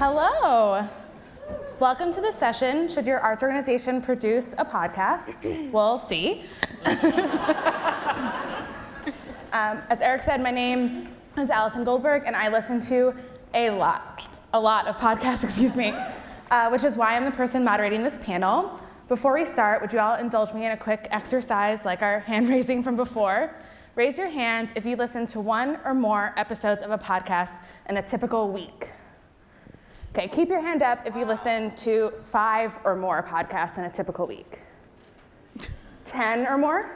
Hello. Welcome to this session. Should your arts organization produce a podcast? We'll see. As Eric said, my name is Allison Goldberg, and I listen to a lot of podcasts, which is why I'm the person moderating this panel. Before we start, would you all indulge me in a quick exercise like our hand raising from before? Raise your hand if you listen to one or more episodes of a podcast in a typical week. Okay, keep your hand up if you listen to 5 or more podcasts in a typical week. 10 or more?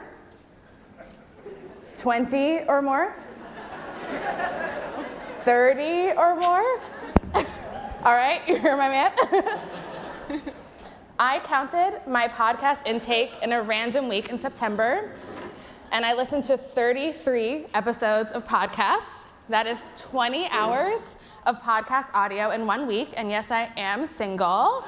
20 or more? 30 or more? All right, you hear my man? I counted my podcast intake in a random week in September, and I listened to 33 episodes of podcasts. That is 20 hours of podcast audio in 1 week, and yes, I am single.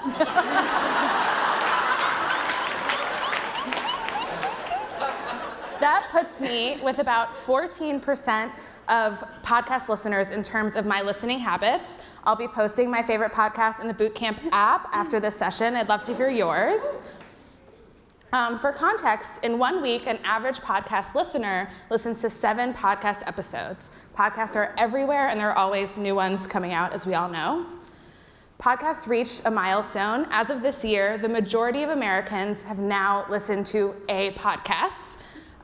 That puts me with about 14% of podcast listeners in terms of my listening habits. I'll be posting my favorite podcast in the Bootcamp app after this session. I'd love to hear yours. For context, in 1 week, an average podcast listener listens to 7 podcast episodes. Podcasts are everywhere, and there are always new ones coming out, as we all know. Podcasts reached a milestone. As of this year, the majority of Americans have now listened to a podcast.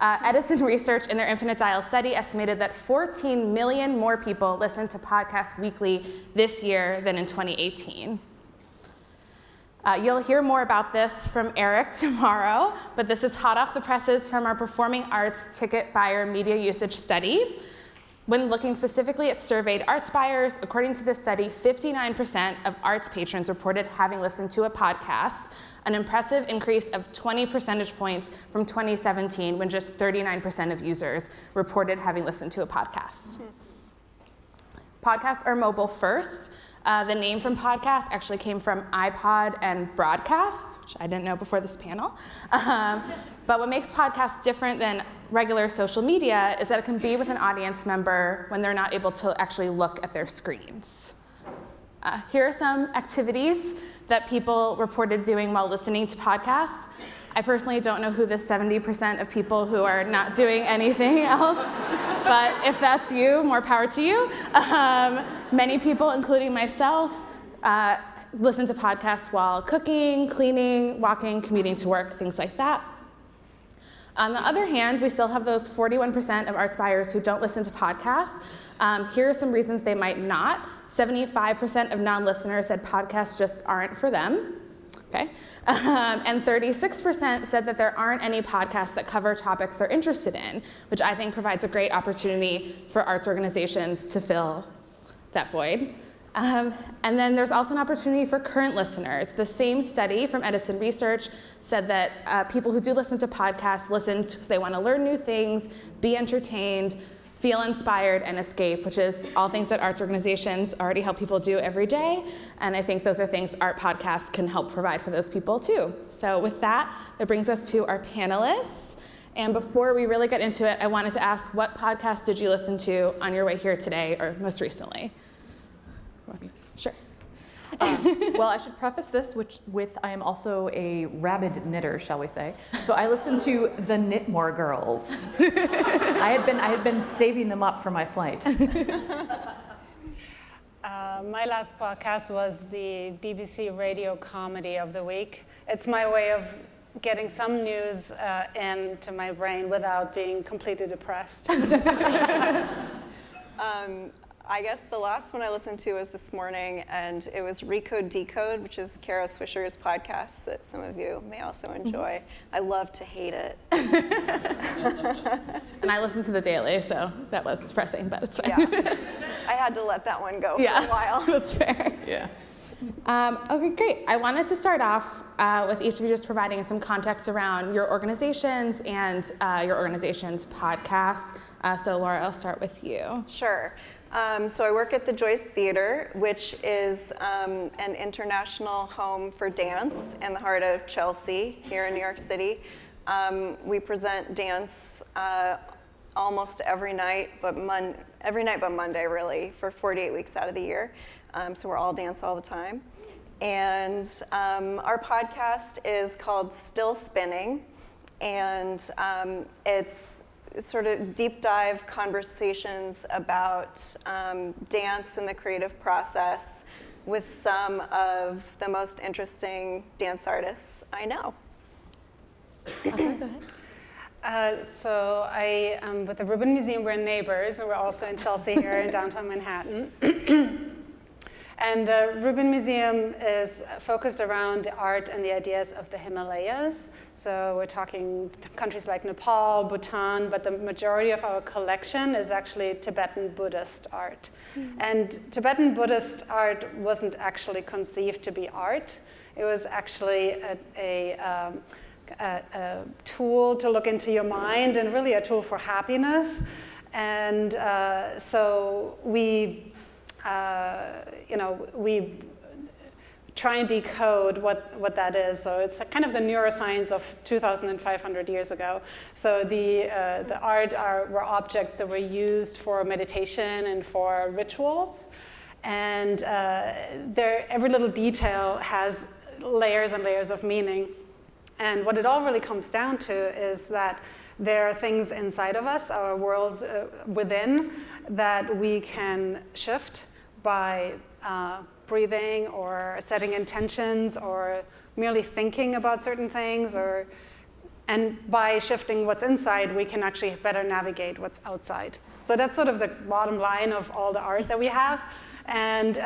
Edison Research in their Infinite Dial study estimated that 14 million more people listened to podcasts weekly this year than in 2018. You'll hear more about this from Eric tomorrow, but this is hot off the presses from our Performing Arts Ticket Buyer Media Usage Study. When looking specifically at surveyed arts buyers, according to this study, 59% of arts patrons reported having listened to a podcast, an impressive increase of 20 percentage points from 2017, when just 39% of users reported having listened to a podcast. Podcasts are mobile first. The name from podcast actually came from iPod and broadcast, which I didn't know before this panel. But what makes podcasts different than regular social media is that it can be with an audience member when they're not able to actually look at their screens. Here are some activities that people reported doing while listening to podcasts. I personally don't know who the 70% of people who are not doing anything else, but if that's you, more power to you. Many people, including myself, listen to podcasts while cooking, cleaning, walking, commuting to work, things like that. On the other hand, we still have those 41% of arts buyers who don't listen to podcasts. Here are some reasons they might not. 75% of non-listeners said podcasts just aren't for them. Okay. And 36% said that there aren't any podcasts that cover topics they're interested in, which I think provides a great opportunity for arts organizations to fill that void. And then there's also an opportunity for current listeners. The same study from Edison Research said that people who do listen to podcasts listen because they want to learn new things, be entertained, feel inspired, and escape, which is all things that arts organizations already help people do every day. And I think those are things art podcasts can help provide for those people too. So with that brings us to our panelists. And before we really get into it, I wanted to ask, what podcast did you listen to on your way here today or most recently? Sure. Well, I should preface this with I am also a rabid knitter, shall we say. So I listened to the Knitmore Girls. I had been saving them up for my flight. My last podcast was the BBC Radio Comedy of the Week. It's my way of getting some news into my brain without being completely depressed. I guess the last one I listened to was this morning, and it was Recode Decode, which is Kara Swisher's podcast that some of you may also enjoy. I love to hate it. And I listened to The Daily, so that was depressing, but it's fine. Yeah. I had to let that one go for a while. That's fair. Yeah. Okay, great. I wanted to start off with each of you just providing some context around your organizations and your organization's podcasts. So Laura, I'll start with you. Sure. So I work at the Joyce Theater, which is an international home for dance in the heart of Chelsea, here in New York City. We present dance almost every night but Monday, really, for 48 weeks out of the year. So we're all dance all the time. And our podcast is called Still Spinning, and it's sort of deep dive conversations about dance and the creative process with some of the most interesting dance artists I know. Okay, go ahead. So I am with the Rubin Museum. We're neighbors, and we're also in Chelsea here in downtown Manhattan. And the Rubin Museum is focused around the art and the ideas of the Himalayas. So we're talking countries like Nepal, Bhutan, but the majority of our collection is actually Tibetan Buddhist art. And Tibetan Buddhist art wasn't actually conceived to be art. It was actually a tool to look into your mind, and really a tool for happiness. And so we try and decode what that is. So it's kind of the neuroscience of 2,500 years ago. So the art were objects that were used for meditation and for rituals. And every little detail has layers and layers of meaning. And what it all really comes down to is that there are things inside of us, our worlds within, that we can shift by breathing or setting intentions or merely thinking about certain things, and by shifting what's inside, we can actually better navigate what's outside. So that's sort of the bottom line of all the art that we have. And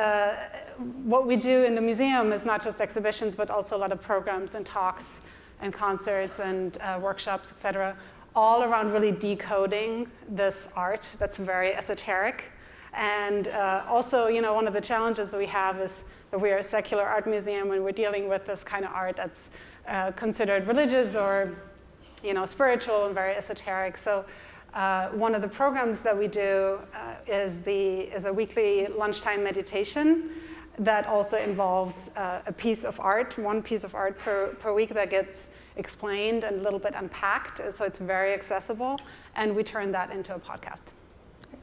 what we do in the museum is not just exhibitions, but also a lot of programs and talks and concerts and workshops, et cetera, all around really decoding this art that's very esoteric. And also, one of the challenges we have is that we are a secular art museum, and we're dealing with this kind of art that's considered religious or, spiritual and very esoteric. So one of the programs that we do is a weekly lunchtime meditation that also involves a piece of art, one piece of art per week that gets explained and a little bit unpacked. So it's very accessible, and we turn that into a podcast.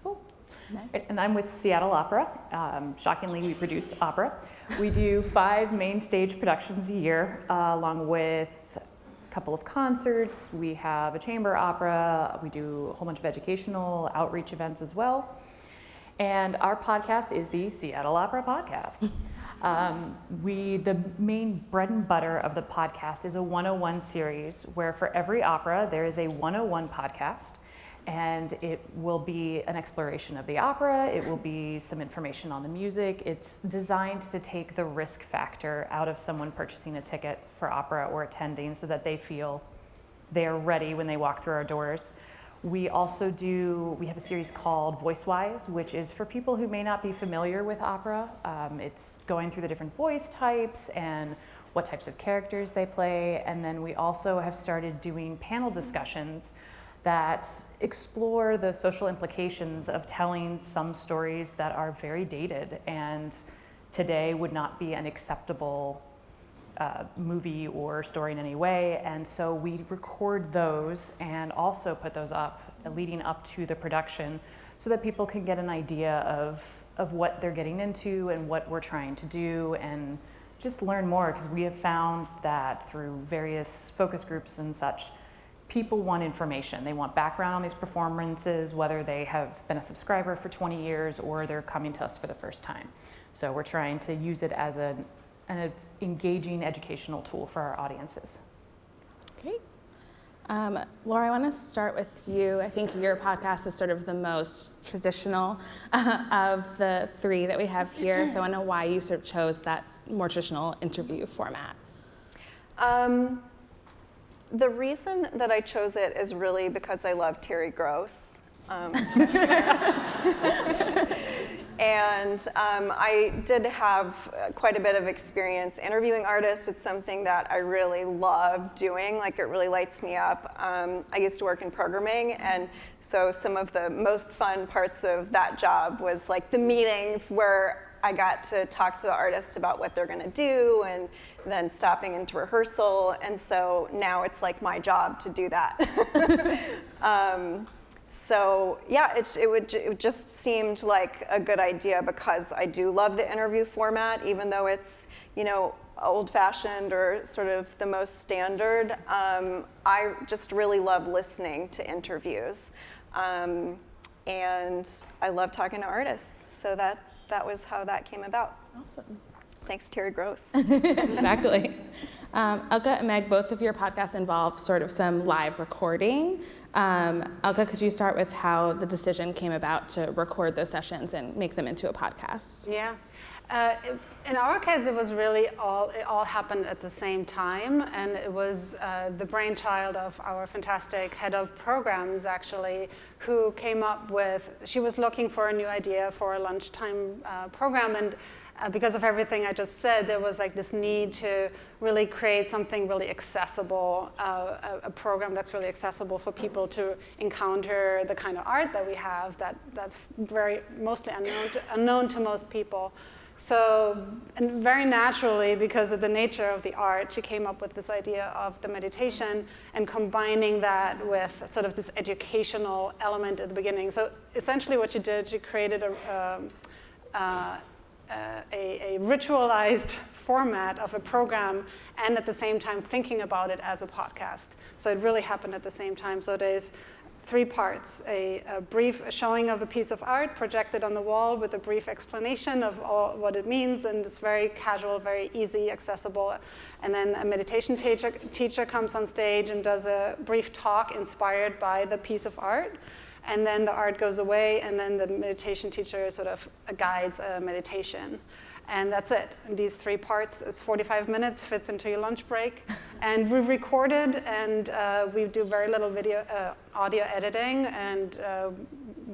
Cool. And I'm with Seattle Opera. Shockingly, we produce opera. We do 5 main stage productions a year, along with a couple of concerts. We have a chamber opera. We do a whole bunch of educational outreach events as well. And our podcast is the Seattle Opera Podcast. The main bread and butter of the podcast is a 101 series, where for every opera there is a 101 podcast. And it will be an exploration of the opera. It will be some information on the music. It's designed to take the risk factor out of someone purchasing a ticket for opera or attending, so that they feel they're ready when they walk through our doors. We have a series called VoiceWise, which is for people who may not be familiar with opera. It's going through the different voice types and what types of characters they play. And then we also have started doing panel discussions that explore the social implications of telling some stories that are very dated and today would not be an acceptable movie or story in any way. And so we record those and also put those up leading up to the production, so that people can get an idea of what they're getting into and what we're trying to do, and just learn more, because we have found that through various focus groups and such, people want information. They want background on these performances, whether they have been a subscriber for 20 years or they're coming to us for the first time. So we're trying to use it as an engaging educational tool for our audiences. Great. Laura, I want to start with you. I think your podcast is sort of the most traditional of the 3 that we have here. So I want to know why you sort of chose that more traditional interview format. The reason that I chose it is really because I love Terry Gross. And I did have quite a bit of experience interviewing artists. It's something that I really love doing, like it really lights me up. I used to work in programming, and so some of the most fun parts of that job was like the meetings where I got to talk to the artists about what they're gonna do, and then stopping into rehearsal. And so now it's like my job to do that. So yeah, it just seemed like a good idea because I do love the interview format, even though it's, you know, old-fashioned or sort of the most standard. I just really love listening to interviews, and I love talking to artists. So that was how that came about. Awesome. Thanks, Terry Gross. Exactly. Elka and Meg, both of your podcasts involve sort of some live recording. Elka, could you start with how the decision came about to record those sessions and make them into a podcast? Yeah. In our case, it was really it all happened at the same time, and it was the brainchild of our fantastic head of programs, actually, who came up with, she was looking for a new idea for a lunchtime program, and because of everything I just said, there was like this need to really create something really accessible, a program that's really accessible for people to encounter the kind of art that we have that's mostly unknown to most people. So, and very naturally, because of the nature of the art, she came up with this idea of the meditation and combining that with sort of this educational element at the beginning. So essentially what she did, she created a ritualized format of a program and at the same time thinking about it as a podcast. So it really happened at the same time. So there's 3 parts, a brief showing of a piece of art projected on the wall with a brief explanation of what it means, and it's very casual, very easy, accessible. And then a meditation teacher comes on stage and does a brief talk inspired by the piece of art. And then the art goes away, and then the meditation teacher sort of guides a meditation. And that's it. And these 3 parts is 45 minutes, fits into your lunch break. And we recorded, and we do very little audio editing, and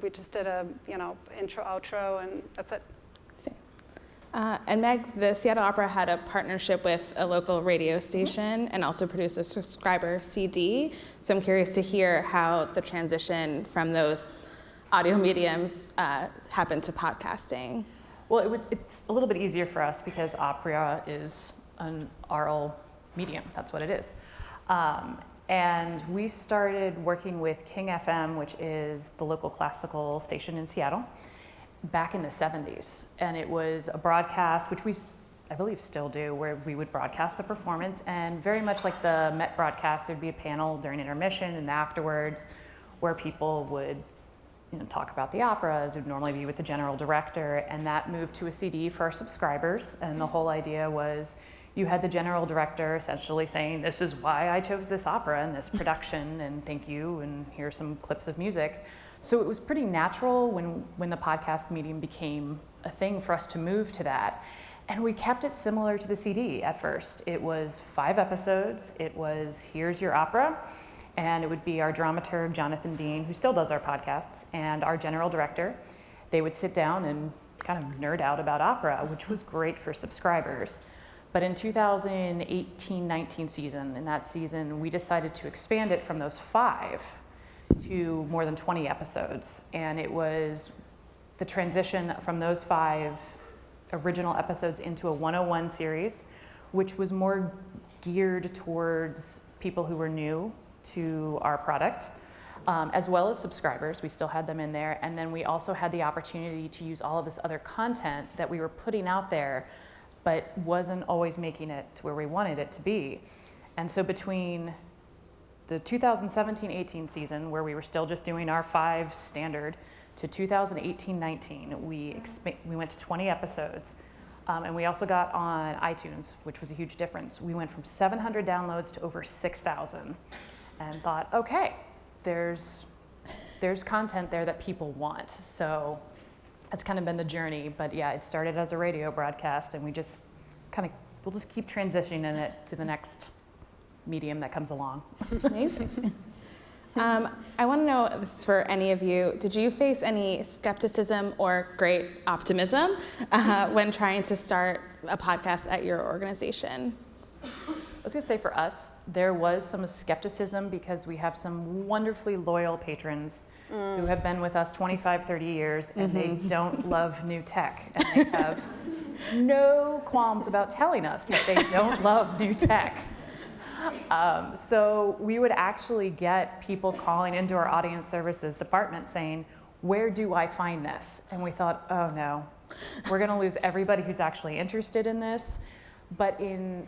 we just did a intro, outro, and that's it. And Meg, the Seattle Opera had a partnership with a local radio station and also produced a subscriber CD. So I'm curious to hear how the transition from those audio mediums happened to podcasting. Well, it's a little bit easier for us because opera is an oral medium. That's what it is. And we started working with King FM, which is the local classical station in Seattle, back in the 70s. And it was a broadcast, which I believe still do, where we would broadcast the performance. And very much like the Met broadcast, there'd be a panel during intermission and afterwards where people would talk about the operas. It would normally be with the general director, and that moved to a CD for our subscribers. And the whole idea was you had the general director essentially saying, this is why I chose this opera and this production, and thank you, and here's some clips of music. So it was pretty natural when the podcast medium became a thing for us to move to that. And we kept it similar to the CD at first. It was 5 episodes. It was, here's your opera. And it would be our dramaturg, Jonathan Dean, who still does our podcasts, and our general director. They would sit down and kind of nerd out about opera, which was great for subscribers. But in 2018-19 season, in that season, we decided to expand it from those 5 to more than 20 episodes. And it was the transition from those 5 original episodes into a 101 series, which was more geared towards people who were new to our product, as well as subscribers. We still had them in there. And then we also had the opportunity to use all of this other content that we were putting out there, but wasn't always making it to where we wanted it to be. And so between the 2017-18 season, where we were still just doing our 5 standard, to 2018-19, we went to 20 episodes. And we also got on iTunes, which was a huge difference. We went from 700 downloads to over 6,000. And thought, okay, there's content there that people want. So that's kind of been the journey. But yeah, it started as a radio broadcast, and we'll just keep transitioning it to the next medium that comes along. Amazing. I want to know, this is for any of you, did you face any skepticism or great optimism when trying to start a podcast at your organization? I was going to say for us, there was some skepticism because we have some wonderfully loyal patrons who have been with us 25, 30 years, and they don't love new tech. And they have no qualms about telling us that they don't love new tech. So we would actually get people calling into our audience services department saying, where do I find this? And we thought, oh no, we're gonna lose everybody who's actually interested in this. But in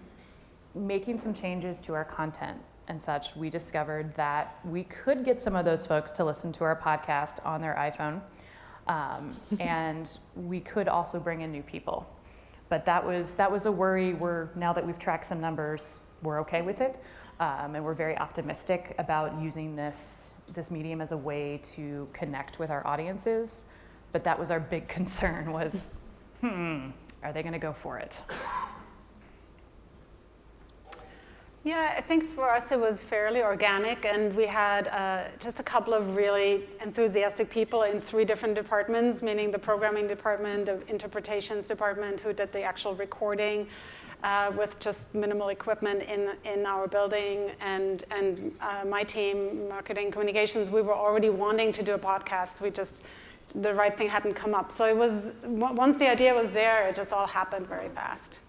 making some changes to our content and such, we discovered that we could get some of those folks to listen to our podcast on their iPhone. And we could also bring in new people. But that was a worry. Now that we've tracked some numbers, we're okay with it. And we're very optimistic about using this medium as a way to connect with our audiences. But that was our big concern was, are they gonna go for it? Yeah, I think for us it was fairly organic, and we had just a couple of really enthusiastic people in 3 different departments, meaning the programming department, the interpretations department, who did the actual recording with just minimal equipment in our building, and my team, marketing communications. We were already wanting to do a podcast. The right thing hadn't come up. So it was, once the idea was there, it just all happened very fast.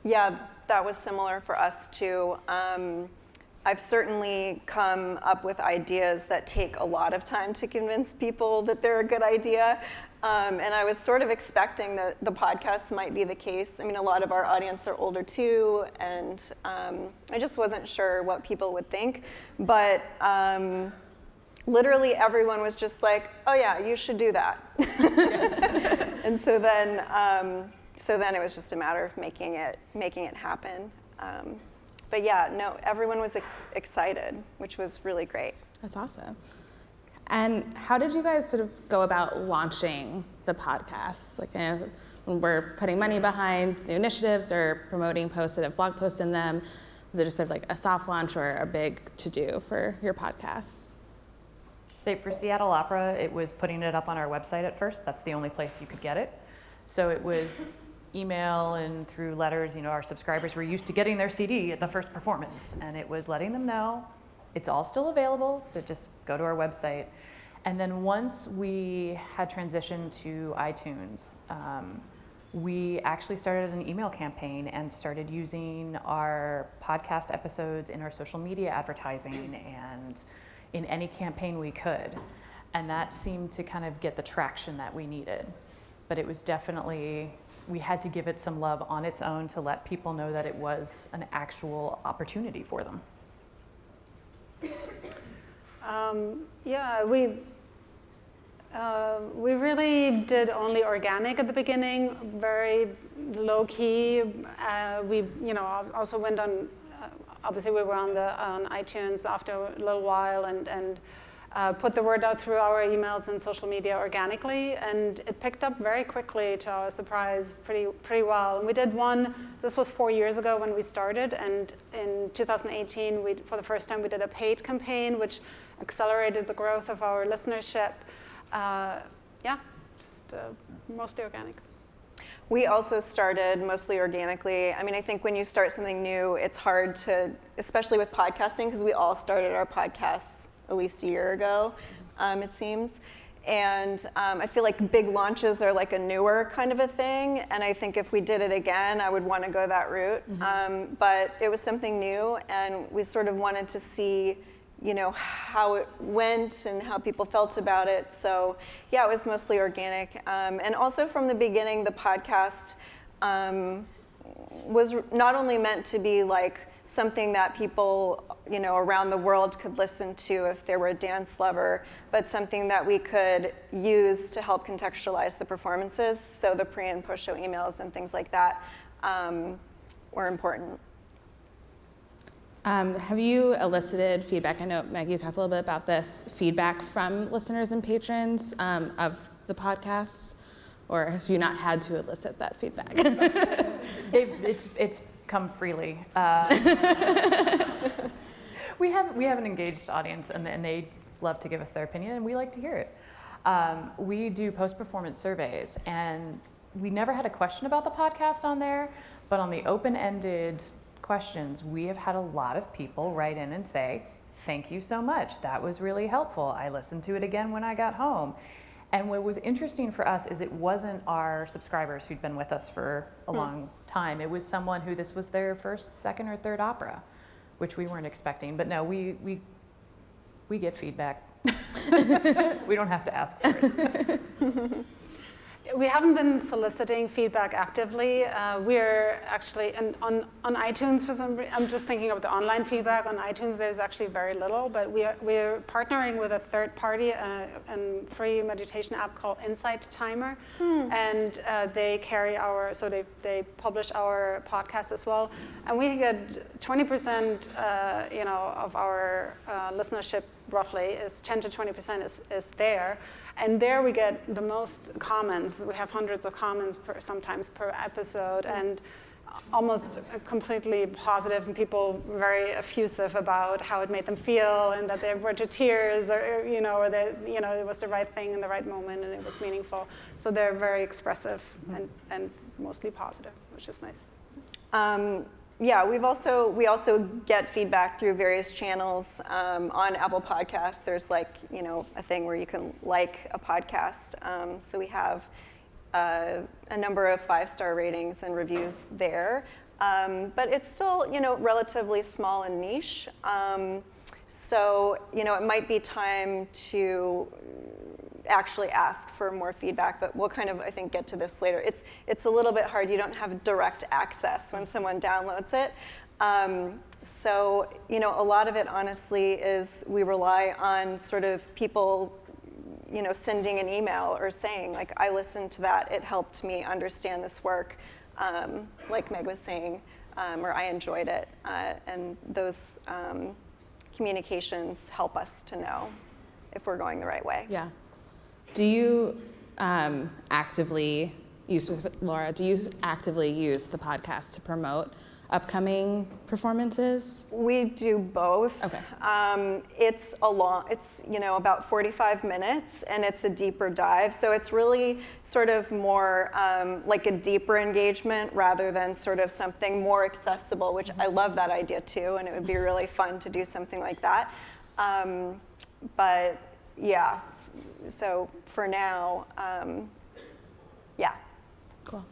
Yeah, that was similar for us too. I've certainly come up with ideas that take a lot of time to convince people that they're a good idea. And I was sort of expecting that the podcast might be the case. I mean, a lot of our audience are older too, and I just wasn't sure what people would think. But literally everyone was just like, oh yeah, you should do that. And so then it was just a matter of making it happen. But yeah, no, everyone was excited, which was really great. That's awesome. And how did you guys sort of go about launching the podcast? Like, when we're putting money behind new initiatives or promoting posts that have blog posts in them, was it just sort of like a soft launch or a big to-do for your podcasts? For Seattle Opera, it was putting it up on our website at first. That's the only place you could get it. So it was email and through letters. Our subscribers were used to getting their CD at the first performance, and it was letting them know it's all still available, but just go to our website. And then once we had transitioned to iTunes, we actually started an email campaign and started using our podcast episodes in our social media advertising and in any campaign we could. And that seemed to kind of get the traction that we needed. But it was definitely, we had to give it some love on its own to let people know that it was an actual opportunity for them. Yeah, we really did only organic at the beginning, very low key. We, also went on. Obviously, we were on iTunes after a little while, and put the word out through our emails and social media organically, and it picked up very quickly, to our surprise, pretty well. And we did one. This was 4 years ago when we started, and in 2018, for the first time, we did a paid campaign, which accelerated the growth of our listenership. Mostly organic. We also started mostly organically. I mean, I think when you start something new, it's hard to, especially with podcasting, because we all started our podcasts at least a year ago, it seems. And I feel like big launches are like a newer kind of a thing. And I think if we did it again, I would want to go that route. Mm-hmm. But it was something new, and we sort of wanted to see how it went and how people felt about it. So yeah, it was mostly organic. And also from the beginning, the podcast was not only meant to be like something that people, around the world could listen to if they were a dance lover, but something that we could use to help contextualize the performances. So the pre and post show emails and things like that were important. Have you elicited feedback? I know, Maggie, you talked a little bit about this, feedback from listeners and patrons of the podcasts, or have you not had to elicit that feedback? It's come freely. We have an engaged audience, and they love to give us their opinion, and we like to hear it. We do post-performance surveys, and we never had a question about the podcast on there, but on the open-ended questions, we have had a lot of people write in and say, thank you so much, that was really helpful. I listened to it again when I got home. And what was interesting for us is it wasn't our subscribers who'd been with us for a long time. It was someone who this was their first, second, or third opera. which we weren't expecting. But no, we get feedback. We don't have to ask for it. We haven't been soliciting feedback actively. We're actually, and on iTunes for some reason, I'm just thinking of the online feedback. On iTunes, there's actually very little, but we're partnering with a third party, and free meditation app called Insight Timer. And they carry so they publish our podcast as well. And we get 20%, of our listenership roughly is 10 to 20% is there. And there we get the most comments. We have hundreds of comments sometimes per episode, and almost completely positive, and people very effusive about how it made them feel, and that they were to tears, or that it was the right thing in the right moment, and it was meaningful. So they're very expressive and mostly positive, which is nice. Yeah, we also get feedback through various channels on Apple Podcasts. There's a thing where you can like a podcast. So we have a number of 5-star ratings and reviews there. But it's still, relatively small and niche. So, it might be time to actually ask for more feedback, but we'll kind of, I think, get to this later. It's a little bit hard. You don't have direct access when someone downloads it. So, a lot of it, honestly, is we rely on sort of people, sending an email or saying, like, I listened to that, it helped me understand this work, like Meg was saying, or I enjoyed it. And those communications help us to know if we're going the right way. Yeah. Do you actively use the podcast to promote upcoming performances? We do both. Okay. It's about 45 minutes, and it's a deeper dive. So it's really sort of more like a deeper engagement rather than sort of something more accessible, which I love that idea too, and it would be really fun to do something like that. But yeah, so for now, yeah. Cool.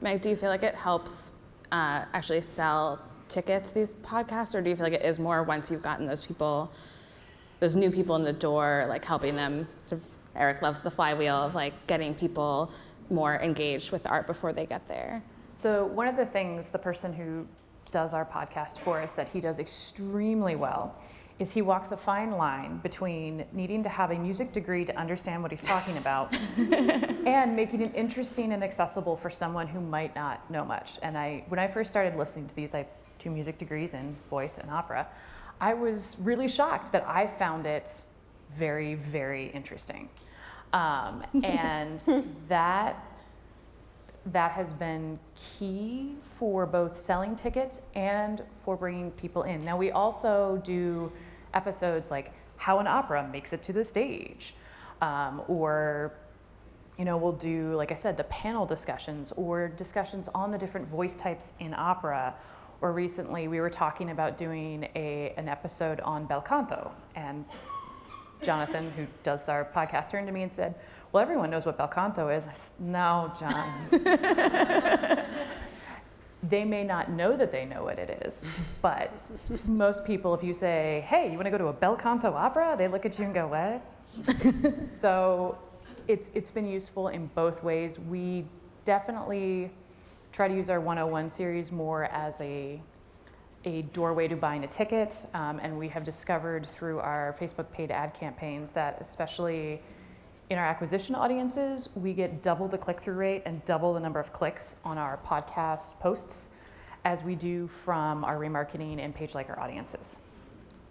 Meg, do you feel like it helps actually sell tickets to these podcasts, or do you feel like it is more once you've gotten those new people in the door, like helping them, sort of, Eric loves the flywheel of like getting people more engaged with art before they get there? So one of the things the person who does our podcast for us that he does extremely well is he walks a fine line between needing to have a music degree to understand what he's talking about and making it interesting and accessible for someone who might not know much. And when I first started listening to these, I have 2 music degrees in voice and opera. I was really shocked that I found it very, very interesting. And that has been key for both selling tickets and for bringing people in. Now, we also do episodes like how an opera makes it to the stage, or we'll do, like I said, the panel discussions or discussions on the different voice types in opera. Or recently we were talking about doing an episode on bel canto, and Jonathan, who does our podcast, turned to me and said, well, everyone knows what bel canto is. I said, no, John. They may not know that they know what it is, but most people, if you say, hey, you want to go to a bel canto opera? They look at you and go, what? So it's been useful in both ways. We definitely try to use our 101 series more as a doorway to buying a ticket, and we have discovered through our Facebook paid ad campaigns that especially in our acquisition audiences, we get double the click-through rate and double the number of clicks on our podcast posts as we do from our remarketing and page liker audiences.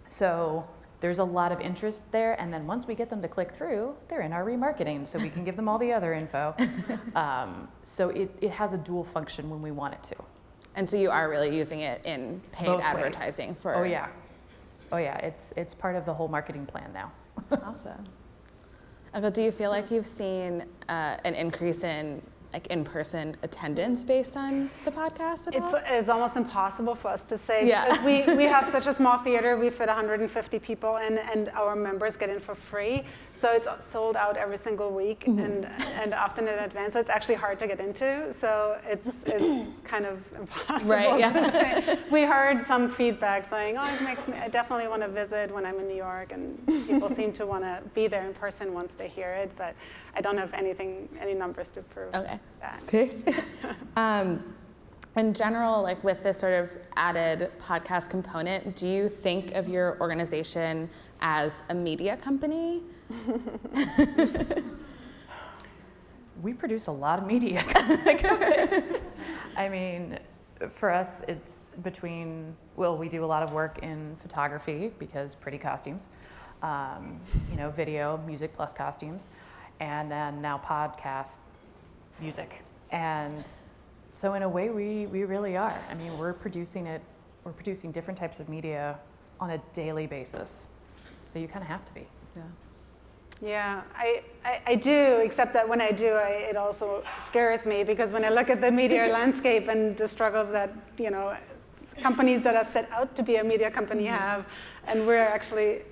So there's a lot of interest there, and then once we get them to click through, they're in our remarketing, so we can give them all the other info. So it has a dual function when we want it to. And so you are really using it in paid Both advertising ways. for... Oh yeah, it's part of the whole marketing plan now. Awesome. But do you feel like you've seen an increase in like in-person attendance based on the podcast at all? It's almost impossible for us to say Yeah. because we have such a small theater. We fit 150 people in, and our members get in for free. So it's sold out every single week and often in advance. So it's actually hard to get into. So it's kind of impossible Right, yeah. to say. We heard some feedback saying, "Oh, it makes me. I definitely want to visit when I'm in New York," and people seem to want to be there in person once they hear it. But I don't have any numbers to prove Okay. that. That's good. In general, like with this sort of added podcast component, do you think of your organization as a media company? We produce a lot of media, come to think of it. I mean, for us, it's we do a lot of work in photography because pretty costumes, video, music plus costumes, and then now podcast music. And so in a way, we really are. I mean, we're producing different types of media on a daily basis. So you kind of have to be. Yeah. Yeah, I do, except that when I do, it also scares me because when I look at the media landscape and the struggles that, companies that are set out to be a media company have, and we're actually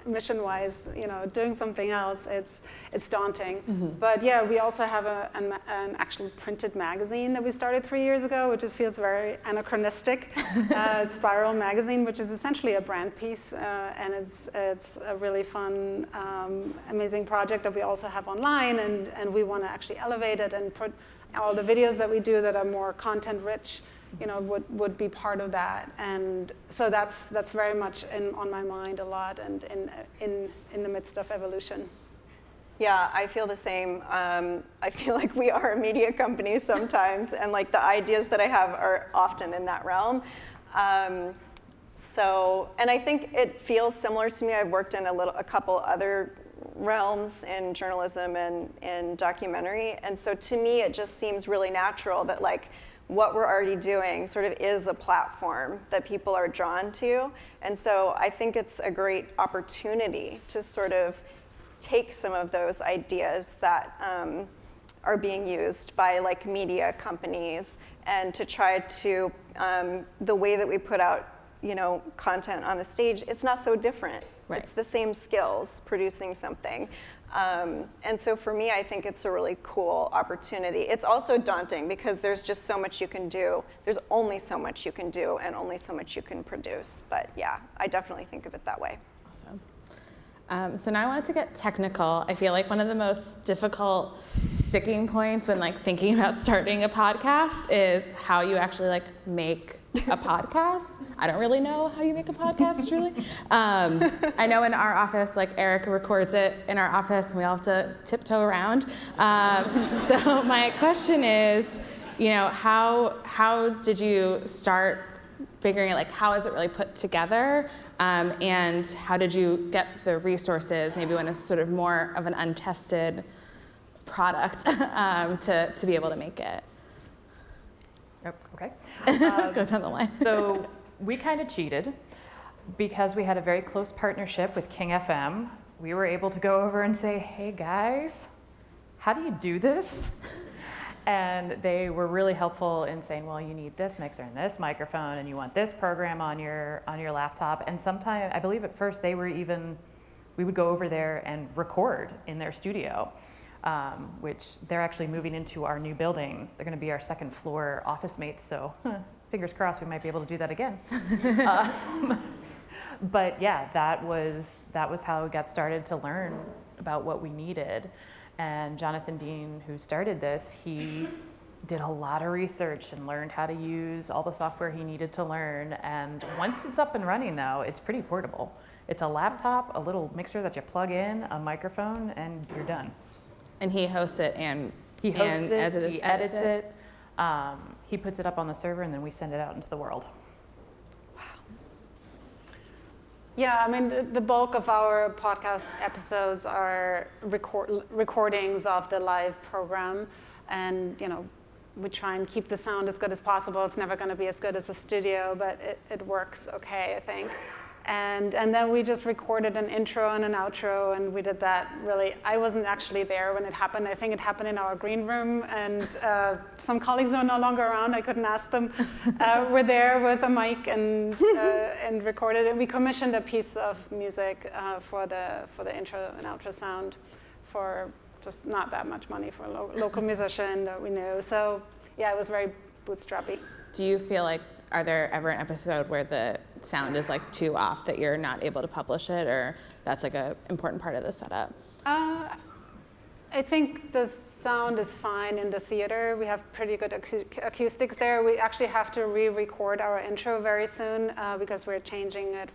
mission-wise, doing something else, it's daunting. But yeah, we also have an actual printed magazine that we started 3 years ago, which feels very anachronistic. Spiral magazine, which is essentially a brand piece, and it's a really fun, amazing project that we also have online, and we want to actually elevate it and put all the videos that we do that are more content-rich. Would be part of that, and so that's very much on my mind a lot, and in the midst of evolution. Yeah, I feel the same. I feel like we are a media company sometimes, and like the ideas that I have are often in that realm. And I think it feels similar to me. I've worked in a couple other realms in journalism and in documentary, and so to me it just seems really natural that like what we're already doing sort of is a platform that people are drawn to. And so I think it's a great opportunity to sort of take some of those ideas that are being used by like media companies and to try to, the way that we put out, content on the stage, it's not so different. Right. It's the same skills producing something. And so for me, I think it's a really cool opportunity. It's also daunting because there's just so much you can do. There's only so much you can do and only so much you can produce. But yeah, I definitely think of it that way. Awesome. So now I wanted to get technical. I feel like one of the most difficult sticking points when like thinking about starting a podcast is how you actually like make a podcast. I don't really know how you make a podcast, really. I know in our office, like Erica records it in our office, and we all have to tiptoe around. So my question is, how did you start figuring out, like, how is it really put together, and how did you get the resources, maybe when it's sort of more of an untested product, to be able to make it? Oh, okay. Go down the line. So we kind of cheated because we had a very close partnership with King FM. We were able to go over and say, hey guys, how do you do this? And they were really helpful in saying, well, you need this mixer and this microphone, and you want this program on your laptop. And sometimes, I believe at first we would go over there and record in their studio. Which they're actually moving into our new building. They're going to be our second floor office mates, so fingers crossed we might be able to do that again. But yeah, that was how we got started to learn about what we needed. And Jonathan Dean, who started this, he did a lot of research and learned how to use all the software he needed to learn. And once it's up and running, though, it's pretty portable. It's a laptop, a little mixer that you plug in, a microphone, and you're done. And he hosts it and he hosts it, he edits it. He puts it up on the server, and then we send it out into the world. Wow. Yeah, I mean, the bulk of our podcast episodes are recordings of the live program, and we try and keep the sound as good as possible. It's never going to be as good as a studio, but it works okay, I think. And then we just recorded an intro and an outro, and we did that really. I wasn't actually there when it happened. I think it happened in our green room, and some colleagues are no longer around. I couldn't ask them. We're there with a mic and recorded it. We commissioned a piece of music for the intro and outro sound for just not that much money for a local musician that we knew. So yeah, it was very bootstrappy. Do you feel like, are there ever an episode where the sound is like too off that you're not able to publish it, or that's like an important part of the setup? I think the sound is fine in the theater. We have pretty good acoustics there. We actually have to re-record our intro very soon because we're changing it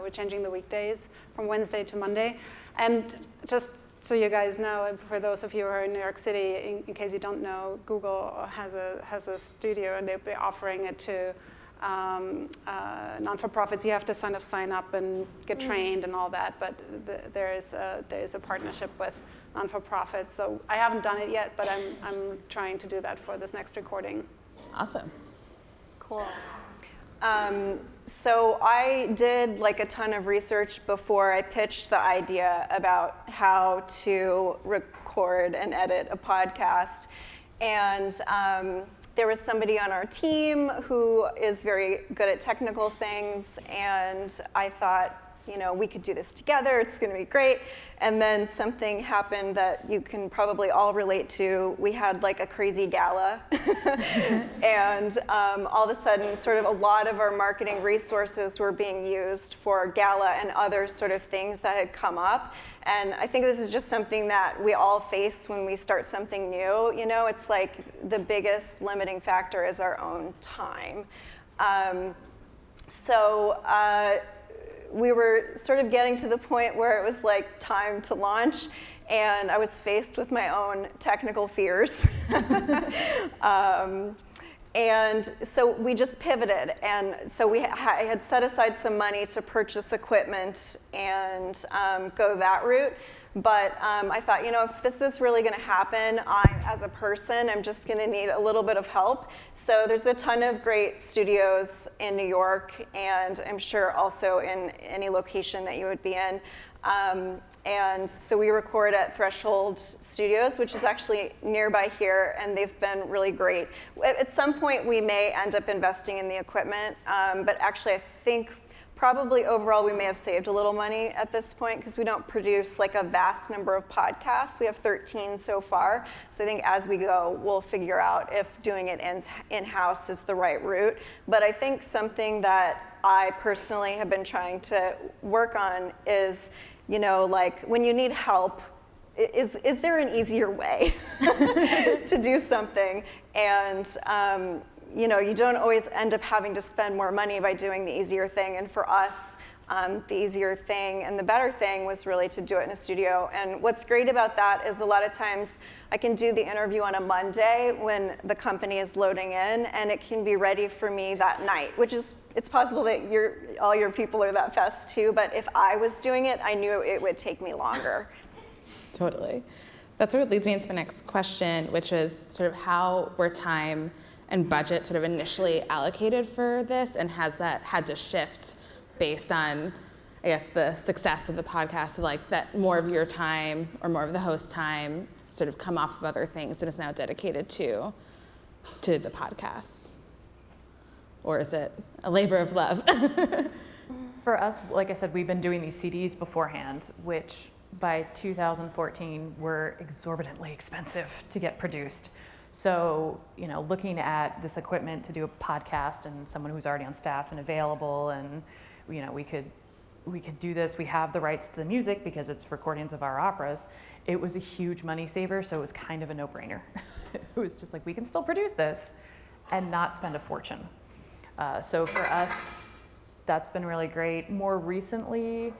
we're changing the weekdays from Wednesday to Monday. And just so you guys know, for those of you who are in New York City, in case you don't know, Google has a studio, and they'll be offering it to non-for-profits. You have to sign up and get trained and all that, but there is a partnership with non-for-profits. So I haven't done it yet, but I'm trying to do that for this next recording. Awesome. Cool. So I did like a ton of research before I pitched the idea about how to record and edit a podcast. And there was somebody on our team who is very good at technical things, and I thought, we could do this together, it's gonna be great. And then something happened that you can probably all relate to. We had like a crazy gala, and all of a sudden, sort of a lot of our marketing resources were being used for gala and other sort of things that had come up. And I think this is just something that we all face when we start something new. It's like the biggest limiting factor is our own time. We were sort of getting to the point where it was like time to launch, and I was faced with my own technical fears. And so we just pivoted, and so I had set aside some money to purchase equipment and go that route. But I thought, if this is really going to happen, as a person, I'm just going to need a little bit of help. So there's a ton of great studios in New York, and I'm sure also in any location that you would be in. And so we record at Threshold Studios, which is actually nearby here, and they've been really great. At some point, we may end up investing in the equipment, but actually I think probably overall we may have saved a little money at this point because we don't produce like a vast number of podcasts. We have 13 so far. So I think as we go, we'll figure out if doing it in-house is the right route. But I think something that I personally have been trying to work on is, like when you need help, is there an easier way to do something? And you don't always end up having to spend more money by doing the easier thing. And for us, the easier thing and the better thing was really to do it in a studio. And what's great about that is a lot of times I can do the interview on a Monday when the company is loading in, and it can be ready for me that night, which is, it's possible that all your people are that fast too, but if I was doing it, I knew it would take me longer. Totally. That sort of leads me into the next question, which is sort of how were time and budget sort of initially allocated for this, and has that had to shift based on, I guess, the success of the podcast, so like that more of your time or more of the host's time sort of come off of other things and is now dedicated to the podcast? Or is it a labor of love? For us, like I said, we've been doing these CDs beforehand, which by 2014 were exorbitantly expensive to get produced. So, looking at this equipment to do a podcast and someone who's already on staff and available, and we could do this. We have the rights to the music because it's recordings of our operas. It was a huge money saver, so it was kind of a no-brainer. It was just like, we can still produce this and not spend a fortune. So for us, that's been really great. More recently,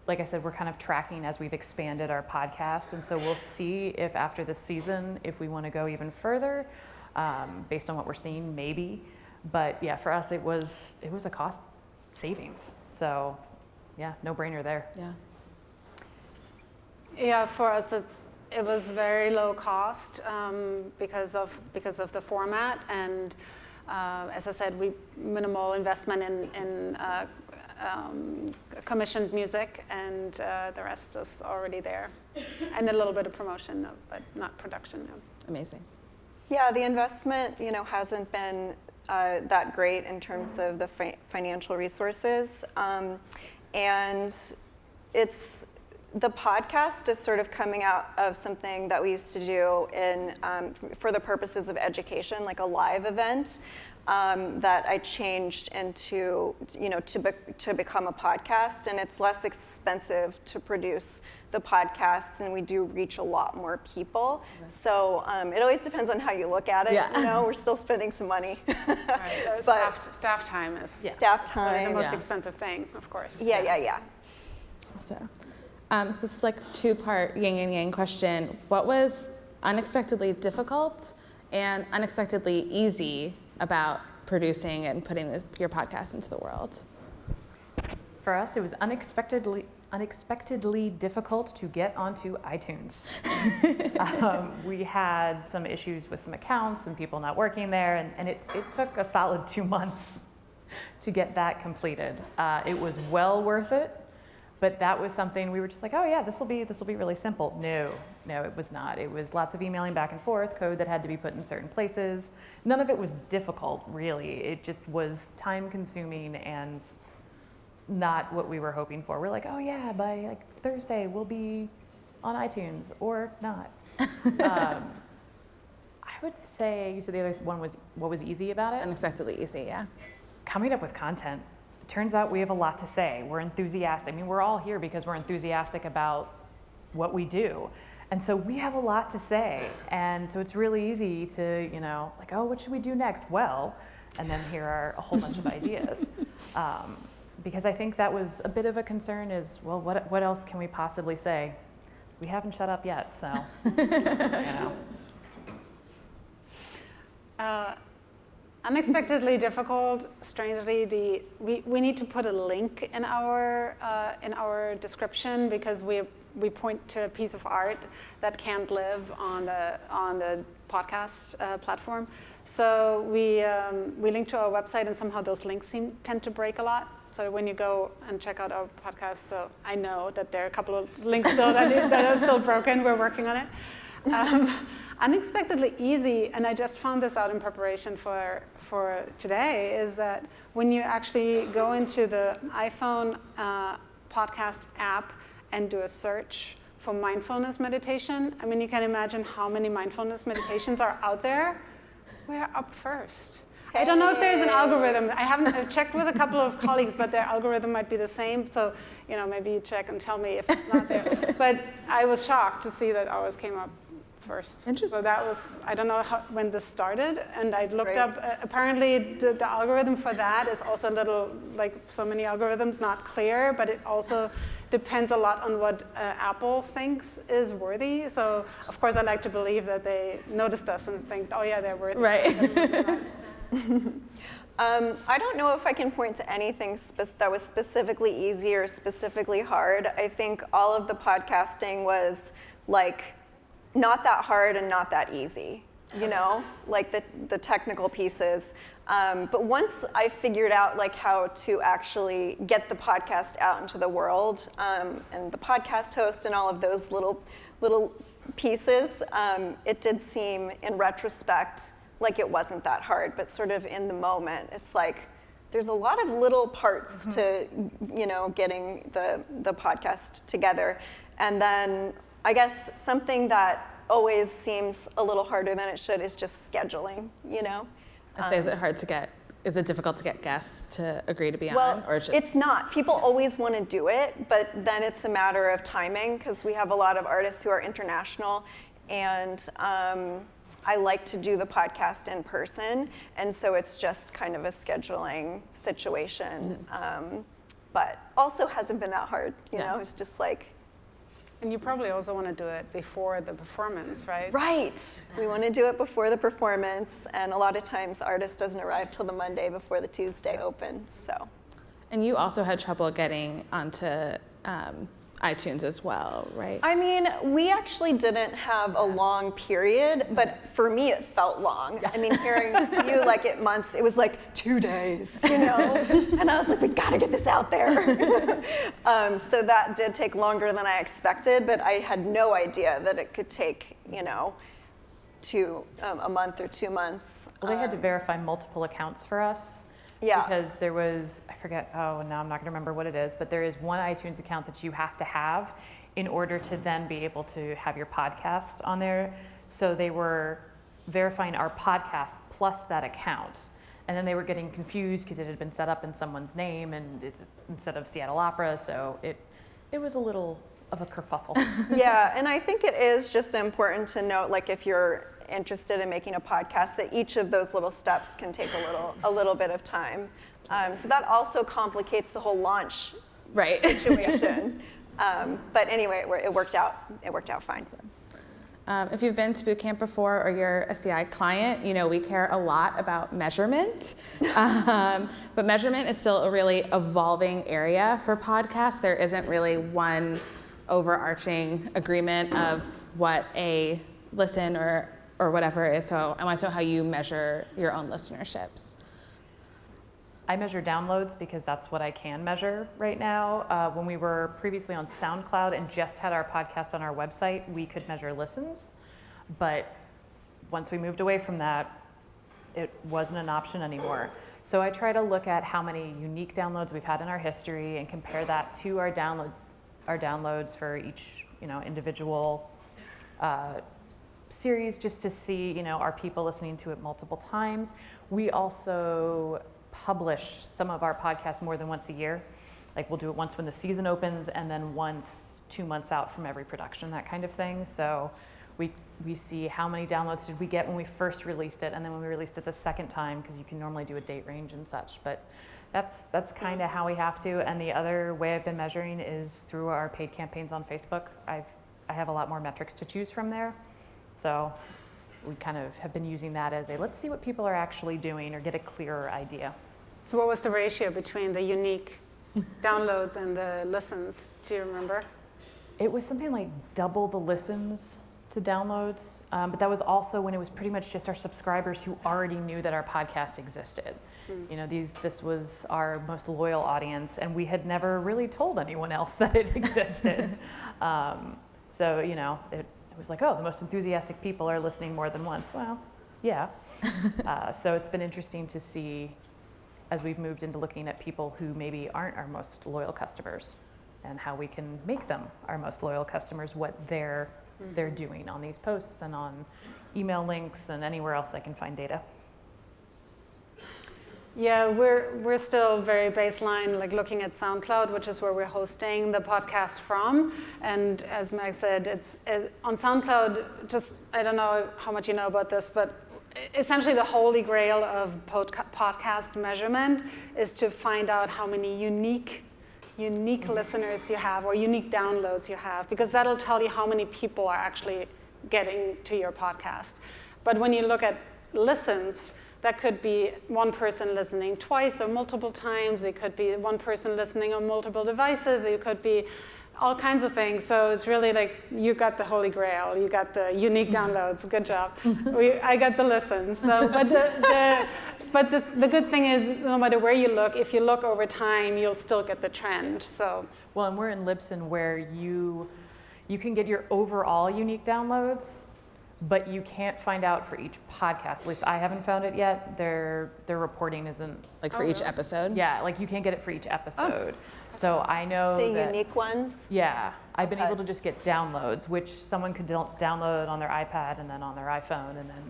like I said, we're kind of tracking as we've expanded our podcast, and so we'll see if after this season, if we want to go even further, based on what we're seeing, maybe. But yeah, for us, it was a cost savings. So yeah, no brainer there. Yeah. Yeah, for us, it was very low cost because of the format, and as I said, minimal investment in commissioned music, and the rest is already there. And a little bit of promotion, but not production. No. Amazing. Yeah, the investment, hasn't been that great in terms of the financial resources, and the podcast is sort of coming out of something that we used to do for the purposes of education, like a live event. That I changed into, to become a podcast, and it's less expensive to produce the podcasts, and we do reach a lot more people. Okay. So it always depends on how you look at it. Yeah. We're still spending some money. Right. Staff time is staff time. The most expensive thing, of course. Yeah. So this is like a two-part yin and yang question. What was unexpectedly difficult and unexpectedly easy about producing and putting your podcast into the world? For us, it was unexpectedly difficult to get onto iTunes. We had some issues with some accounts and people not working there, and it took a solid 2 months to get that completed. It was well worth it, but that was something we were just like, oh yeah, this will be really simple. No, it was not. It was lots of emailing back and forth, code that had to be put in certain places. None of it was difficult, really. It just was time-consuming and not what we were hoping for. We're like, oh yeah, by like Thursday we'll be on iTunes, or not. I would say, you said the other one was, what was easy about it? Unexpectedly easy, yeah. Coming up with content. It turns out we have a lot to say. We're enthusiastic. I mean, we're all here because we're enthusiastic about what we do. And so we have a lot to say. And so it's really easy to, like, oh, what should we do next? Well, and then here are a whole bunch of ideas. Because I think that was a bit of a concern is, well, what else can we possibly say? We haven't shut up yet, so, Unexpectedly difficult. Strangely, we need to put a link in our description because we point to a piece of art that can't live on the podcast platform. So we link to our website, and somehow those links tend to break a lot. So when you go and check out our podcast, so I know that there are a couple of links still that are still broken. We're working on it. Unexpectedly easy, and I just found this out in preparation for today, is that when you actually go into the iPhone podcast app and do a search for mindfulness meditation, I mean, you can imagine how many mindfulness meditations are out there. We're up first. I don't know if there's an algorithm. I've checked with a couple of colleagues, but their algorithm might be the same. So, maybe you check and tell me if it's not there. But I was shocked to see that ours came up first. Interesting. So that was, I don't know when this started, and I looked up, apparently the algorithm for that is also a little, like so many algorithms, not clear, but it also depends a lot on what Apple thinks is worthy. So, of course, I like to believe that they noticed us and think, oh yeah, they're worthy. Right. I don't know if I can point to anything that was specifically easy or specifically hard. I think all of the podcasting was like not that hard and not that easy, like the technical pieces. But once I figured out like how to actually get the podcast out into the world, and the podcast host and all of those little pieces, it did seem in retrospect like it wasn't that hard, but sort of in the moment, it's like there's a lot of little parts to, getting the podcast together. And then I guess something that always seems a little harder than it should is just scheduling, I say, is it difficult to get guests to agree to be on? Or it's not. People always want to do it, but then it's a matter of timing because we have a lot of artists who are international, and I like to do the podcast in person, and so it's just kind of a scheduling situation, but also hasn't been that hard, it's just like. And you probably also want to do it before the performance, right? Right. We want to do it before the performance, and a lot of times artist doesn't arrive till the Monday before the Tuesday open, so. And you also had trouble getting onto iTunes as well, right? I mean, we actually didn't have a long period, but for me it felt long. I mean, hearing you like it months, it was like 2 days, you know? And I was like, we gotta get this out there. So that did take longer than I expected, but I had no idea that it could take, you know, a month or 2 months. Well, they had to verify multiple accounts for us. Yeah. Because there was, I forget, now I'm not going to remember what it is, but there is one iTunes account that you have to have in order to then be able to have your podcast on there. So they were verifying our podcast plus that account. And then they were getting confused because it had been set up in someone's name instead of Seattle Opera. So it was a little of a kerfuffle. Yeah, and I think it is just important to note, like if you're interested in making a podcast, that each of those little steps can take a little bit of time. So that also complicates the whole launch situation. But anyway, it worked out fine. If you've been to bootcamp before or you're a CI client, you know we care a lot about measurement. But measurement is still a really evolving area for podcasts. There isn't really one overarching agreement of what a listen or whatever is. So I want to know how you measure your own listenerships. I measure downloads because that's what I can measure right now. When we were previously on SoundCloud and just had our podcast on our website, we could measure listens. But once we moved away from that, it wasn't an option anymore. So I try to look at how many unique downloads we've had in our history and compare that to our downloads for each, you know, individual series, just to see, you know, are people listening to it multiple times. We also publish some of our podcasts more than once a year. Like we'll do it once when the season opens and then once 2 months out from every production, that kind of thing. So we see how many downloads did we get when we first released it and then when we released it the second time, because you can normally do a date range and such. But that's kind of how we have to. And the other way I've been measuring is through our paid campaigns on Facebook. I have a lot more metrics to choose from there. So we kind of have been using that as let's see what people are actually doing or get a clearer idea. So what was the ratio between the unique downloads and the listens? Do you remember? It was something like double the listens to downloads, but that was also when it was pretty much just our subscribers who already knew that our podcast existed. You know, this was our most loyal audience, and we had never really told anyone else that it existed. So, you know, it was like, oh, the most enthusiastic people are listening more than once. Well, yeah. So it's been interesting to see as we've moved into looking at people who maybe aren't our most loyal customers and how we can make them our most loyal customers, what they're doing on these posts and on email links and anywhere else I can find data. Yeah, we're still very baseline, like looking at SoundCloud, which is where we're hosting the podcast from. And as Meg said, it's on SoundCloud, just, I don't know how much you know about this, but essentially the holy grail of podcast measurement is to find out how many unique listeners you have or unique downloads you have, because that'll tell you how many people are actually getting to your podcast. But when you look at listens, that could be one person listening twice or multiple times. It could be one person listening on multiple devices. It could be all kinds of things. So it's really like you got the holy grail. You got the unique downloads. Good job. I got the listens. So, but the good thing is, no matter where you look, if you look over time, you'll still get the trend. So well, and we're in Libsyn where you can get your overall unique downloads, but you can't find out for each podcast. At least I haven't found it yet. Their reporting isn't like for each episode? Yeah, like you can't get it for each episode. So I know the that, unique ones. Yeah, I've been able to just get downloads, which someone could download on their iPad and then on their iPhone and then,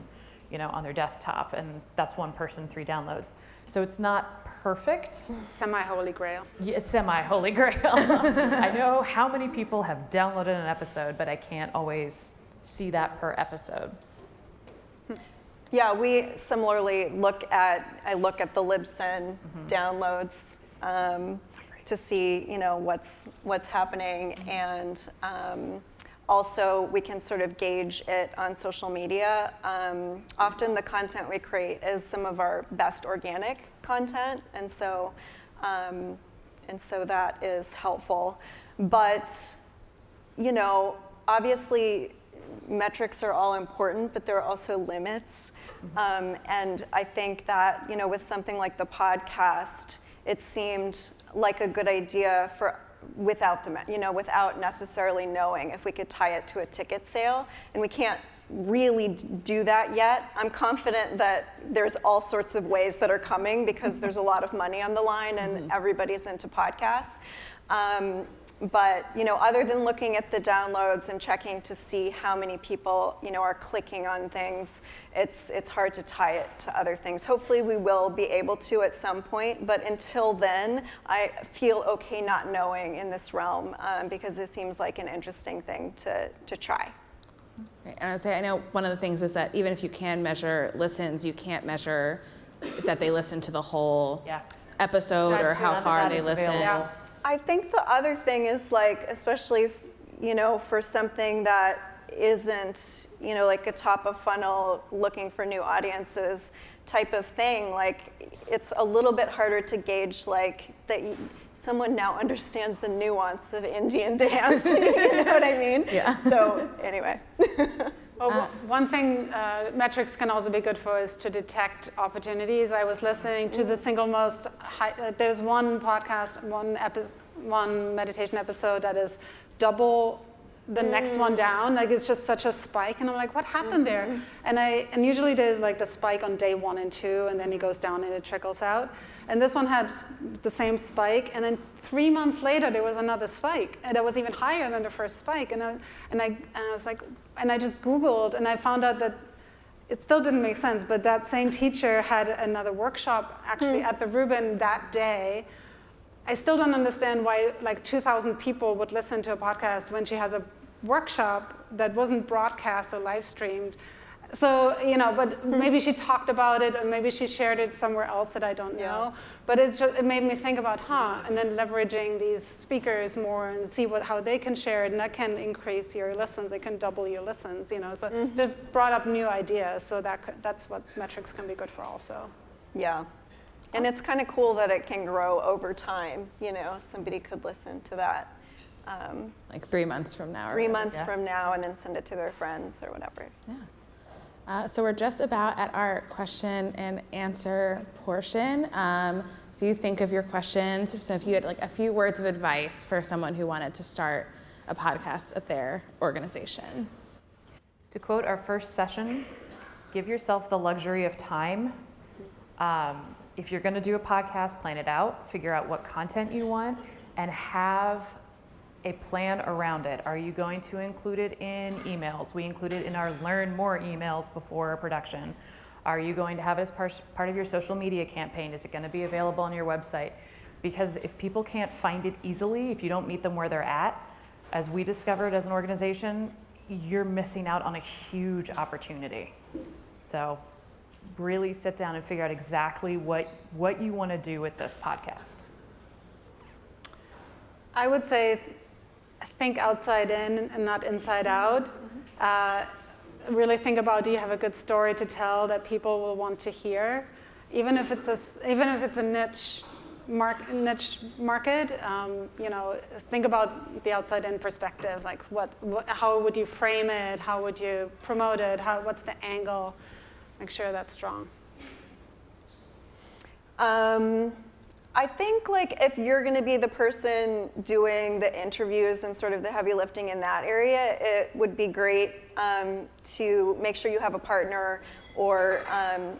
you know, on their desktop, and that's one person, 3 downloads. So it's not perfect. Semi-holy grail. Yeah, semi-holy grail. I know how many people have downloaded an episode, but I can't always see that per episode. Yeah, we similarly look at the Libsyn downloads to see, you know, what's happening, and also we can sort of gauge it on social media. Often the content we create is some of our best organic content, and so that is helpful. But you know, obviously metrics are all important, but there are also limits. And I think that, you know, with something like the podcast, it seemed like a good idea without necessarily knowing if we could tie it to a ticket sale. And we can't really do that yet. I'm confident that there's all sorts of ways that are coming because there's a lot of money on the line and everybody's into podcasts. But, you know, other than looking at the downloads and checking to see how many people, you know, are clicking on things, it's hard to tie it to other things. Hopefully we will be able to at some point, but until then, I feel okay not knowing in this realm because it seems like an interesting thing to try. Right. And I would say, I know one of the things is that even if you can measure listens, you can't measure that they listen to the whole episode That or too, how none of far that they is listen. available. I think the other thing is like, especially, you know, for something that isn't, you know, like a top of funnel looking for new audiences type of thing, like it's a little bit harder to gauge like that someone now understands the nuance of Indian dance, you know what I mean? Yeah. So anyway. Well, one thing metrics can also be good for is to detect opportunities. I was listening to the single most there's one podcast, one meditation episode that is double the next one down. Like it's just such a spike, and I'm like, what happened there? And usually there's like the spike on day 1 and 2, and then it goes down and it trickles out. And this one had the same spike, and then 3 months later there was another spike, and that was even higher than the first spike. And I was like, and I just Googled, and I found out that it still didn't make sense. But that same teacher had another workshop actually at the Rubin that day. I still don't understand why like 2,000 people would listen to a podcast when she has a workshop that wasn't broadcast or live streamed. So, you know, but maybe she talked about it, or maybe she shared it somewhere else that I don't know. But it made me think about, and then leveraging these speakers more and see how they can share it, and that can increase your listens. It can double your listens, you know. So just brought up new ideas. So that's what metrics can be good for also. Yeah. And it's kind of cool that it can grow over time. You know, somebody could listen to that. Like 3 months from now. Or 3 whatever. months from now and then send it to their friends or whatever. Yeah. So we're just about at our question and answer portion. So you think of your questions. So if you had like a few words of advice for someone who wanted to start a podcast at their organization. To quote our first session, give yourself the luxury of time. If you're going to do a podcast, plan it out, figure out what content you want, and have a plan around it. Are you going to include it in emails? We include it in our Learn More emails before production. Are you going to have it as part of your social media campaign? Is it going to be available on your website? Because if people can't find it easily, if you don't meet them where they're at, as we discovered as an organization, you're missing out on a huge opportunity. So really sit down and figure out exactly what you want to do with this podcast. I would say think outside in and not inside out. Really think about, do you have a good story to tell that people will want to hear? Even if it's a niche market, you know, think about the outside in perspective. Like how would you frame it? How would you promote it? What's the angle? Make sure that's strong. I think like if you're going to be the person doing the interviews and sort of the heavy lifting in that area, it would be great to make sure you have a partner or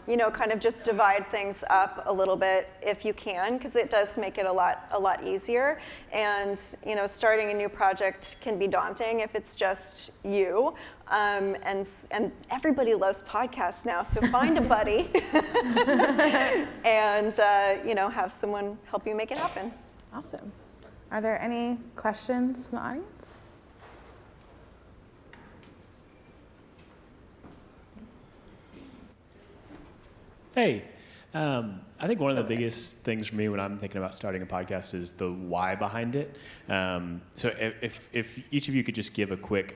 you know, kind of just divide things up a little bit if you can, because it does make it a lot easier. And you know, starting a new project can be daunting if it's just you. And everybody loves podcasts now, so find a buddy and you know, have someone help you make it happen. Awesome. Are there any questions from the audience? Hey, I think one of the biggest things for me when I'm thinking about starting a podcast is the why behind it. So if each of you could just give a quick,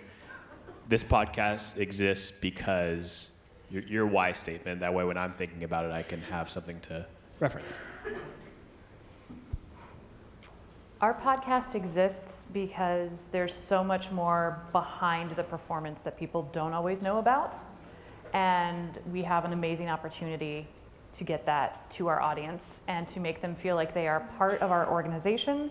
this podcast exists because your why statement, that way when I'm thinking about it, I can have something to reference. Our podcast exists because there's so much more behind the performance that people don't always know about. And we have an amazing opportunity to get that to our audience and to make them feel like they are part of our organization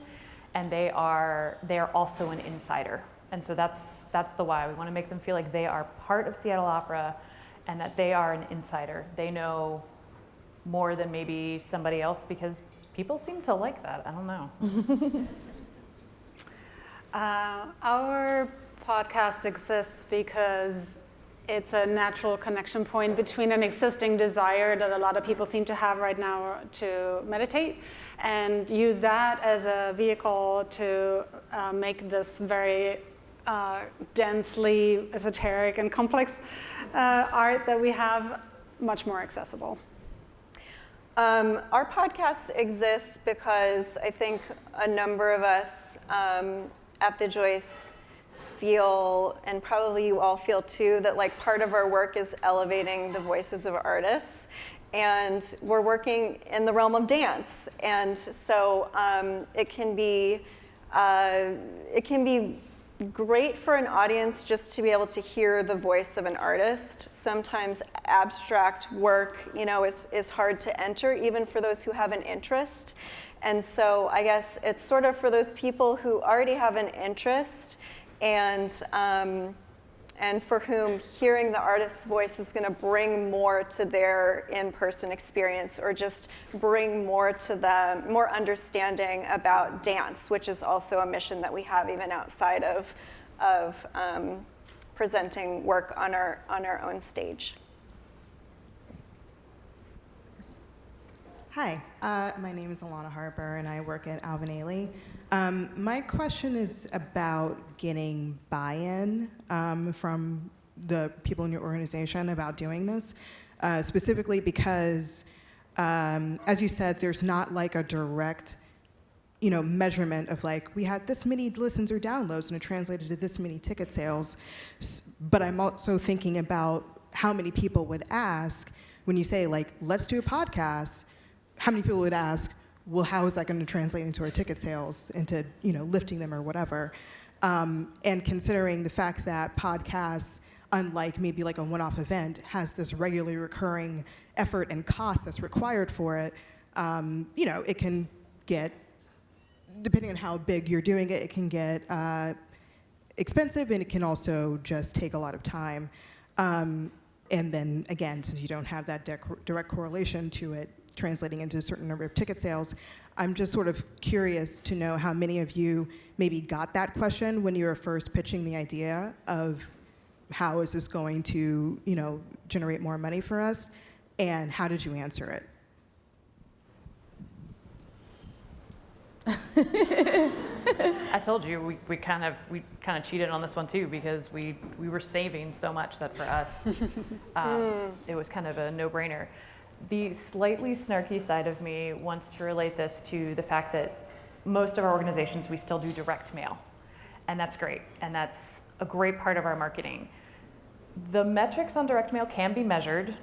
and they are also an insider. And so that's the why. We want to make them feel like they are part of Seattle Opera and that they are an insider. They know more than maybe somebody else because people seem to like that. I don't know. Our podcast exists because it's a natural connection point between an existing desire that a lot of people seem to have right now to meditate and use that as a vehicle to make this very densely esoteric and complex art that we have much more accessible. Our podcast exists because I think a number of us at the Joyce feel, and probably you all feel too, that like part of our work is elevating the voices of artists. And we're working in the realm of dance. And so it can be great for an audience just to be able to hear the voice of an artist. Sometimes abstract work, is hard to enter, even for those who have an interest. And so I guess it's sort of for those people who already have an interest and for whom hearing the artist's voice is going to bring more to their in-person experience or just bring more to them, more understanding about dance, which is also a mission that we have even outside of presenting work on our own stage. Hi, my name is Alana Harper, and I work at Alvin Ailey. My question is about getting buy-in from the people in your organization about doing this, specifically because, as you said, there's not like a direct, measurement of like, we had this many listens or downloads and it translated to this many ticket sales. But I'm also thinking about how many people would ask when you say like, let's do a podcast. How many people would ask, well, how is that going to translate into our ticket sales, into lifting them or whatever? And considering the fact that podcasts, unlike maybe like a one-off event, has this regularly recurring effort and cost that's required for it, it can get, depending on how big you're doing it, it can get expensive and it can also just take a lot of time. And then again, since you don't have that direct correlation to it translating into a certain number of ticket sales, I'm just sort of curious to know how many of you maybe got that question when you were first pitching the idea of how is this going to, generate more money for us, and how did you answer it? I told you we kind of cheated on this one too because we were saving so much that for us it was kind of a no-brainer. The slightly snarky side of me wants to relate this to the fact that most of our organizations, we still do direct mail. And that's great. And that's a great part of our marketing. The metrics on direct mail can be measured,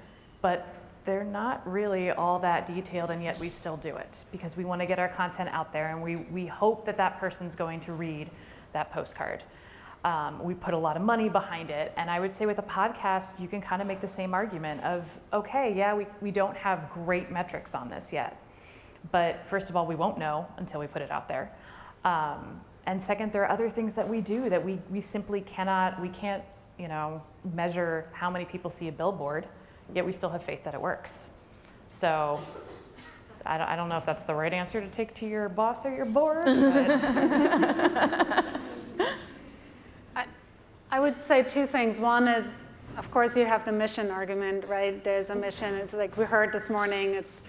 but they're not really all that detailed, and yet we still do it because we want to get our content out there and we hope that person's going to read that postcard. We put a lot of money behind it. And I would say with a podcast, you can kind of make the same argument of, okay, yeah, we don't have great metrics on this yet. But first of all, we won't know until we put it out there. And second, there are other things that we do that we simply can't, measure how many people see a billboard, yet we still have faith that it works. So I don't know if that's the right answer to take to your boss or your board, but I would say two things. One is, of course, you have the mission argument, right? There's a mission. It's like we heard this morning, it's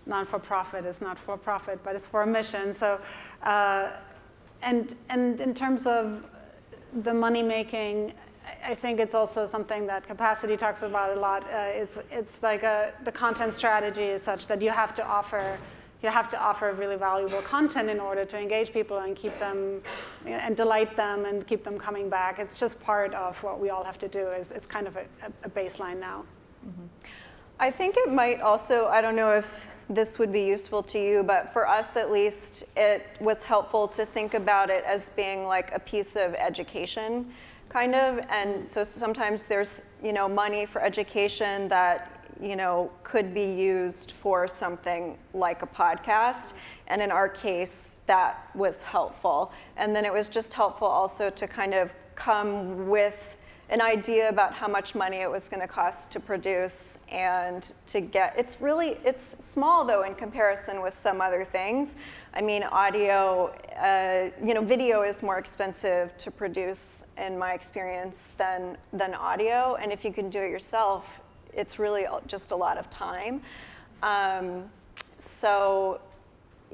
non-for-profit, it's not for-profit, but it's for a mission. So, and in terms of the money-making, I think it's also something that Capacity talks about a lot. It's like the content strategy is such that you have to offer really valuable content in order to engage people and keep them and delight them and keep them coming back. It's just part of what we all have to do. It's kind of a baseline now. Mm-hmm. I think it might also, I don't know if this would be useful to you, but for us at least, it was helpful to think about it as being like a piece of education, kind of. And so sometimes there's, money for education that, could be used for something like a podcast. And in our case, that was helpful. And then it was just helpful also to kind of come with an idea about how much money it was going to cost to produce and to get, it's small though in comparison with some other things. I mean, audio, video is more expensive to produce in my experience than audio. And if you can do it yourself, it's really just a lot of time.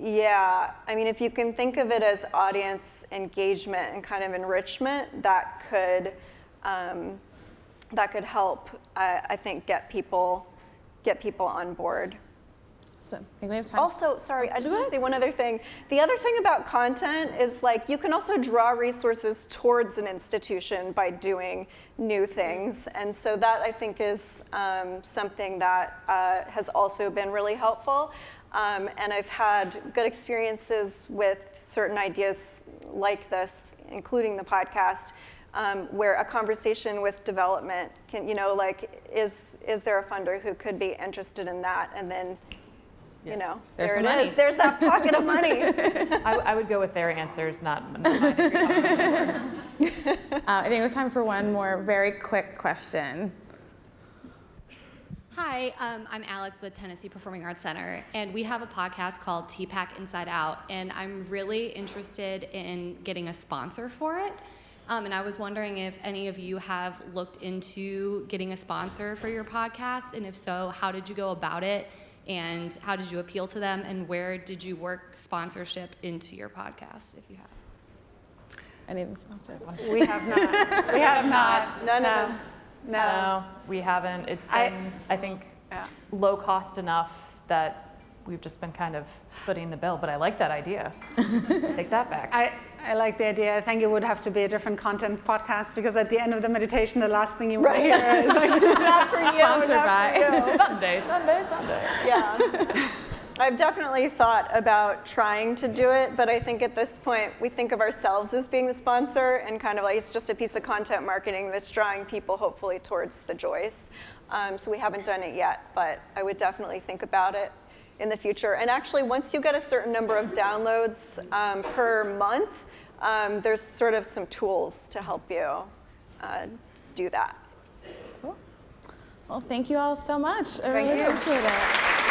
Yeah, I mean, if you can think of it as audience engagement and kind of enrichment, that could help, I think, get people on board. So I think we have time. Also, sorry, I just want to say one other thing. The other thing about content is you can also draw resources towards an institution by doing new things. And so that I think is something that has also been really helpful. And I've had good experiences with certain ideas like this, including the podcast, where a conversation with development can, is there a funder who could be interested in that? And then, There's there some it money. is. There's that pocket of money. I would go with their answers, not mine. I think we have time for one more very quick question. Hi, I'm Alex with Tennessee Performing Arts Center, and we have a podcast called TPAC Inside Out, and I'm really interested in getting a sponsor for it. And I was wondering if any of you have looked into getting a sponsor for your podcast, and if so, how did you go about it, and how did you appeal to them, and where did you work sponsorship into your podcast, if you have? Anything sponsored? We have not. We have not. None No. of us. No. We haven't. It's been, I think, low cost enough that we've just been kind of footing the bill, but I like that idea. Take that back. I like the idea. I think it would have to be a different content podcast, because at the end of the meditation, the last thing you want to hear is Not for you. Sponsored not by. for you. Sunday. Yeah. I've definitely thought about trying to do it, but I think at this point we think of ourselves as being the sponsor, and kind of it's just a piece of content marketing that's drawing people hopefully towards the Joyce. So we haven't done it yet, but I would definitely think about it in the future. And actually, once you get a certain number of downloads per month, there's sort of some tools to help you do that. Cool. Well, thank you all so much. I Thank really you. appreciate it.